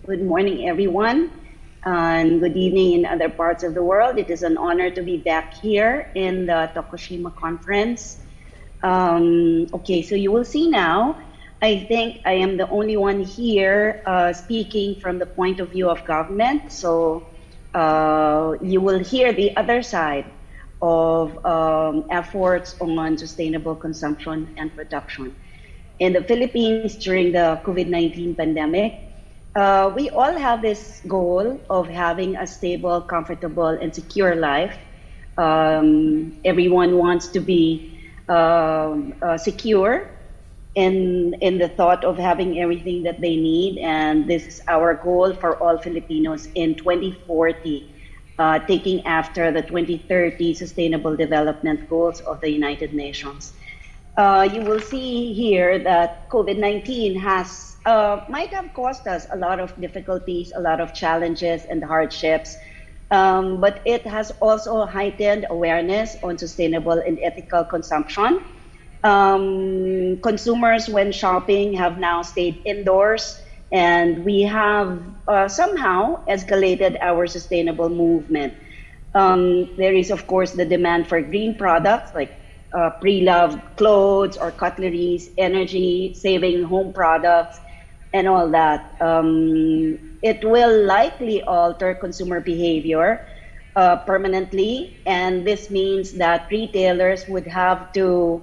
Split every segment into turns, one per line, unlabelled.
Good morning, everyone, and good evening in other parts of the world. It is an honor to be back here in the Tokushima conference. Okay, so you will see now, I think I am the only one here speaking from the point of view of government. So you will hear the other side of efforts on sustainable consumption and production. In the Philippines during the COVID-19 pandemic, we all have this goal of having a stable, comfortable, and secure life. Everyone wants to be secure in the thought of having everything that they need, and this is our goal for all Filipinos in 2040, taking after the 2030 Sustainable Development Goals of the United Nations. You will see here that COVID-19 might have caused us a lot of difficulties, a lot of challenges and hardships, but it has also heightened awareness on sustainable and ethical consumption. Consumers, when shopping, have now stayed indoors, and we have somehow escalated our sustainable movement. There is, of course, the demand for green products like pre-loved clothes or cutleries, energy-saving home products, and all that. It will likely alter consumer behavior permanently, and this means that retailers would have to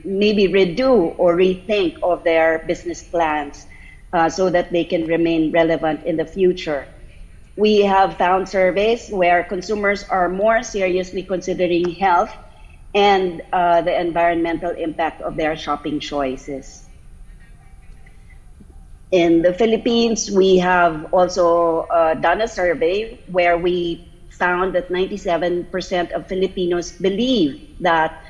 maybe redo or rethink of their business plans so that they can remain relevant in the future. We have found surveys where consumers are more seriously considering health and the environmental impact of their shopping choices. In the Philippines, we have also done a survey where we found that 97% of Filipinos believe that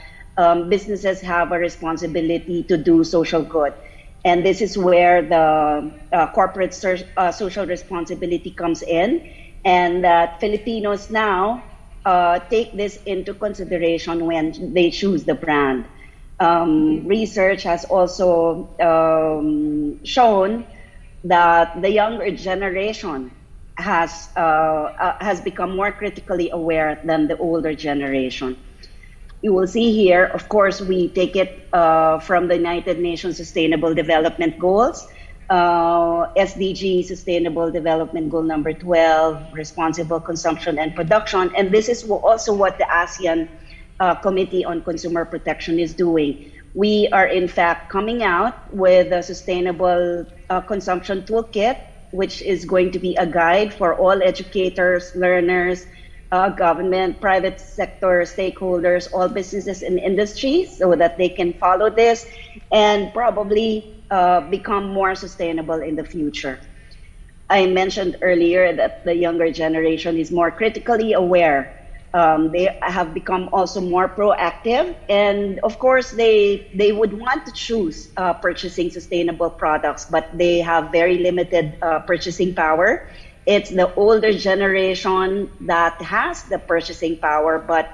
businesses have a responsibility to do social good. And this is where the corporate social responsibility comes in, and that Filipinos now take this into consideration when they choose the brand. Research has also shown that the younger generation has become more critically aware than the older generation. You will see here, of course, we take it from the United Nations Sustainable Development Goals, SDG Sustainable Development Goal number 12, Responsible Consumption and Production, and this is also what the ASEAN Committee on Consumer Protection is doing. We are in fact coming out with a sustainable consumption toolkit, which is going to be a guide for all educators, learners, government, private sector stakeholders, all businesses and industries, so that they can follow this and probably become more sustainable in the future. I mentioned earlier that the younger generation is more critically aware. They have become also more proactive, and of course they would want to choose purchasing sustainable products, but they have very limited purchasing power. It's the older generation that has the purchasing power, but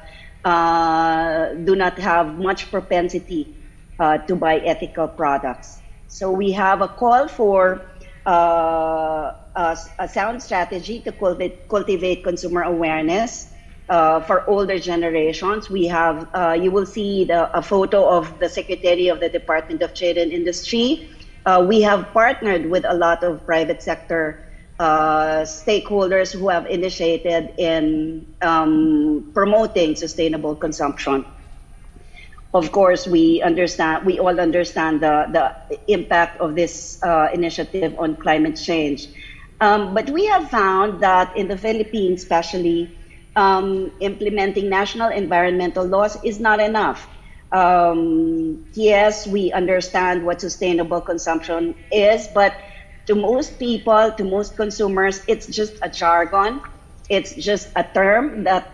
do not have much propensity to buy ethical products. So we have a call for a sound strategy to cultivate consumer awareness. For older generations, we have, you will see a photo of the Secretary of the Department of Trade and Industry. We have partnered with a lot of private sector stakeholders who have initiated in promoting sustainable consumption. Of course, we all understand the impact of this initiative on climate change. But we have found that in the Philippines, especially, implementing national environmental laws is not enough. Yes, we understand what sustainable consumption is, but to most people, to most consumers, it's just a jargon. It's just a term that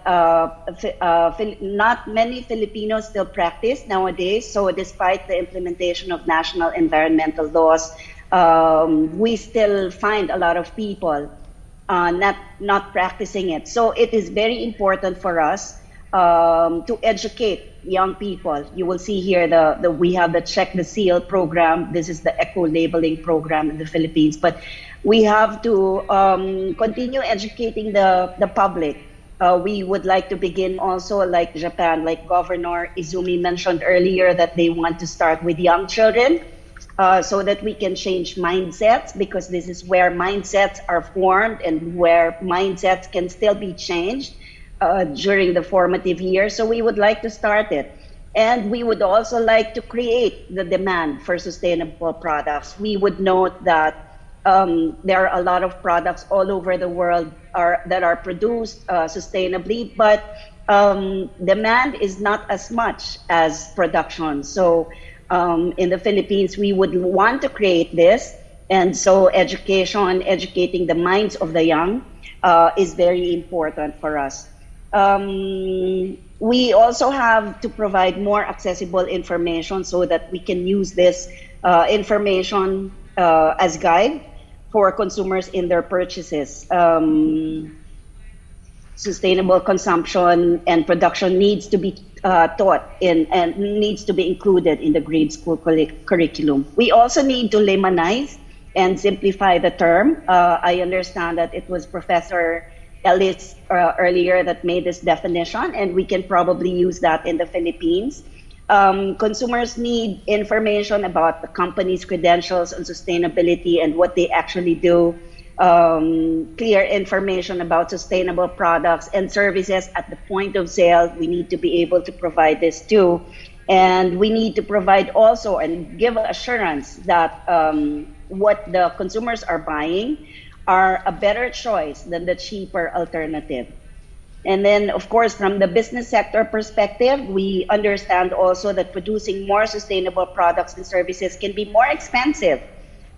not many Filipinos still practice nowadays. So despite the implementation of national environmental laws, we still find a lot of people not practicing it. So it is very important for us to educate young people. You will see here we have the Check the Seal program. This is the eco-labeling program in the Philippines. But we have to continue educating the public. We would like to begin also like Japan, like Governor Izumi mentioned earlier, that they want to start with young children so that we can change mindsets, because this is where mindsets are formed and where mindsets can still be changed during the formative years. So we would like to start it. And we would also like to create the demand for sustainable products. We would note that there are a lot of products all over the world that are produced sustainably, but demand is not as much as production. So in the Philippines, we would want to create this. And so educating the minds of the young is very important for us. We also have to provide more accessible information so that we can use this information as guide for consumers in their purchases. Sustainable consumption and production needs to be taught in and needs to be included in the grade school curriculum. We also need to laymanize and simplify the term. I understand that it was Professor Ellis earlier that made this definition, and we can probably use that in the Philippines. Consumers need information about the company's credentials on sustainability and what they actually do. Clear information about sustainable products and services at the point of sale. We need to be able to provide this too. And we need to provide also and give assurance that what the consumers are buying are a better choice than the cheaper alternative. And then, of course, from the business sector perspective, we understand also that producing more sustainable products and services can be more expensive.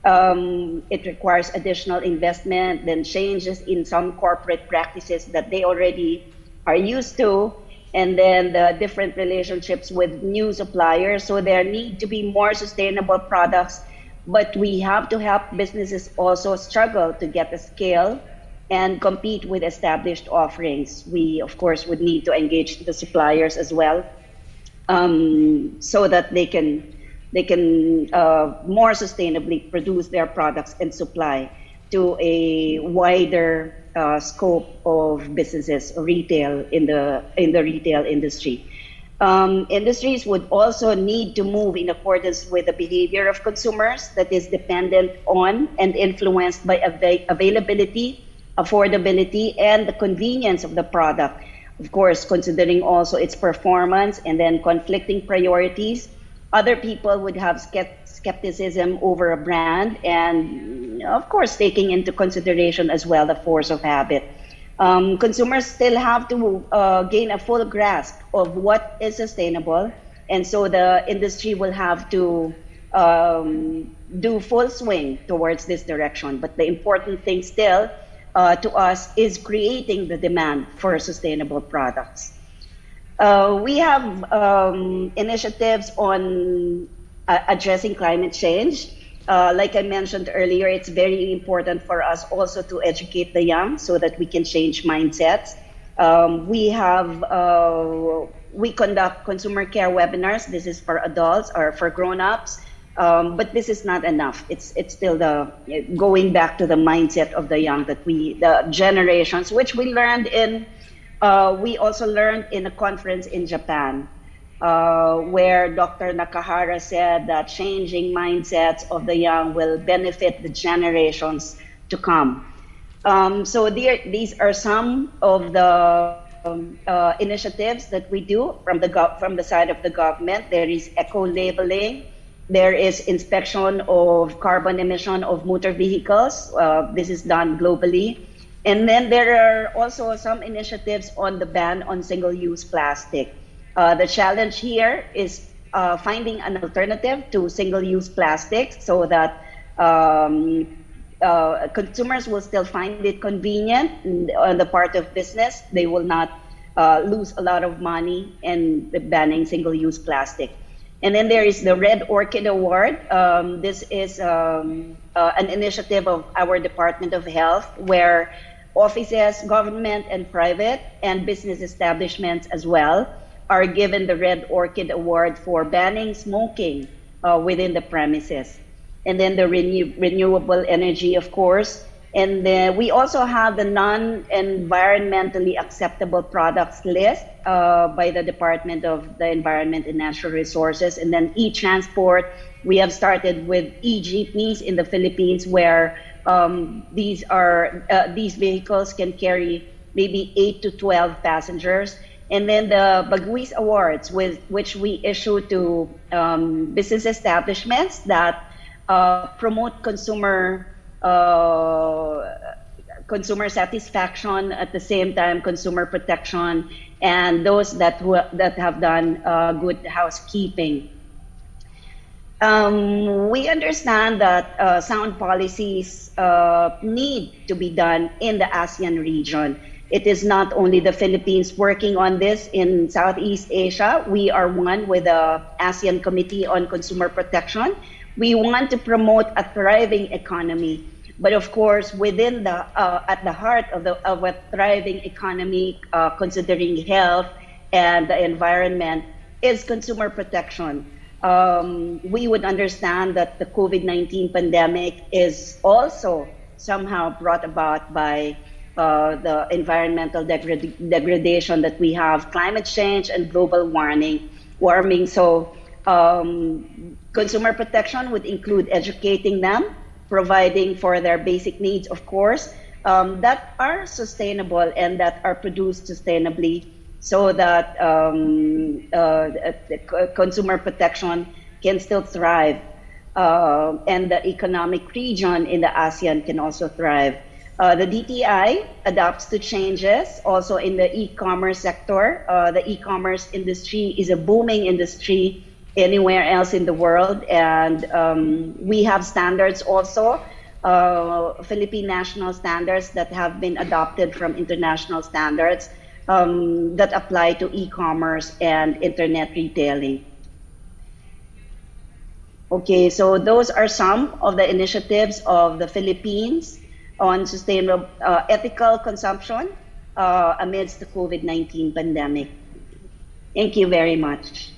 It requires additional investment, then changes in some corporate practices that they already are used to, and then the different relationships with new suppliers. So there need to be more sustainable products, but we have to help businesses also struggle to get the scale and compete with established offerings. We, of course, would need to engage the suppliers as well, so that they can more sustainably produce their products and supply to a wider scope of businesses, retail in the retail industry. Industries would also need to move in accordance with the behavior of consumers that is dependent on and influenced by availability, affordability, and the convenience of the product. Of course, considering also its performance and then conflicting priorities. Other people would have skepticism over a brand, and of course, taking into consideration as well the force of habit. Consumers still have to gain a full grasp of what is sustainable, and so the industry will have to do full swing towards this direction. But the important thing still to us is creating the demand for sustainable products. We have initiatives on addressing climate change. Like I mentioned earlier, it's very important for us also to educate the young so that we can change mindsets. We conduct consumer care webinars. This is for adults or for grown-ups, but this is not enough. It's still going back to the mindset of the young, that the generations, which we learned we also learned in a conference in Japan, where Dr. Nakahara said that changing mindsets of the young will benefit the generations to come. So these are some of the initiatives that we do from the side of the government. There is eco-labeling. There is inspection of carbon emission of motor vehicles. This is done globally. And then there are also some initiatives on the ban on single-use plastic. The challenge here is finding an alternative to single-use plastic so that consumers will still find it convenient. And on the part of business, they will not lose a lot of money in banning single-use plastic. And then there is the Red Orchid Award. This is an initiative of our Department of Health, where offices, government and private, and business establishments as well, are given the Red Orchid Award for banning smoking within the premises. And then the renewable energy, of course. And then we also have the non-environmentally acceptable products list by the Department of the Environment and Natural Resources. And then e-transport, we have started with e-jeepneys in the Philippines, where these vehicles can carry maybe 8 to 12 passengers. And then the Baguis Awards, which we issue to business establishments that promote consumer satisfaction, at the same time consumer protection, and those that have done good housekeeping. We understand that sound policies need to be done in the ASEAN region. It is not only the Philippines working on this in Southeast Asia. We are one with the ASEAN Committee on Consumer Protection. We want to promote a thriving economy, but of course, within the at the heart of a thriving economy, considering health and the environment, is consumer protection. We would understand that the COVID-19 pandemic is also somehow brought about by the environmental degradation that we have, climate change and global warming. So consumer protection would include educating them, providing for their basic needs, of course, that are sustainable and that are produced sustainably, so that consumer protection can still thrive, and the economic region in the ASEAN can also thrive. The DTI adapts to changes also in the e-commerce sector. The e-commerce industry is a booming industry anywhere else in the world, and we have standards also, Philippine national standards that have been adopted from international standards that apply to e-commerce and internet retailing. Okay, so those are some of the initiatives of the Philippines on sustainable ethical consumption amidst the COVID-19 pandemic. Thank you very much.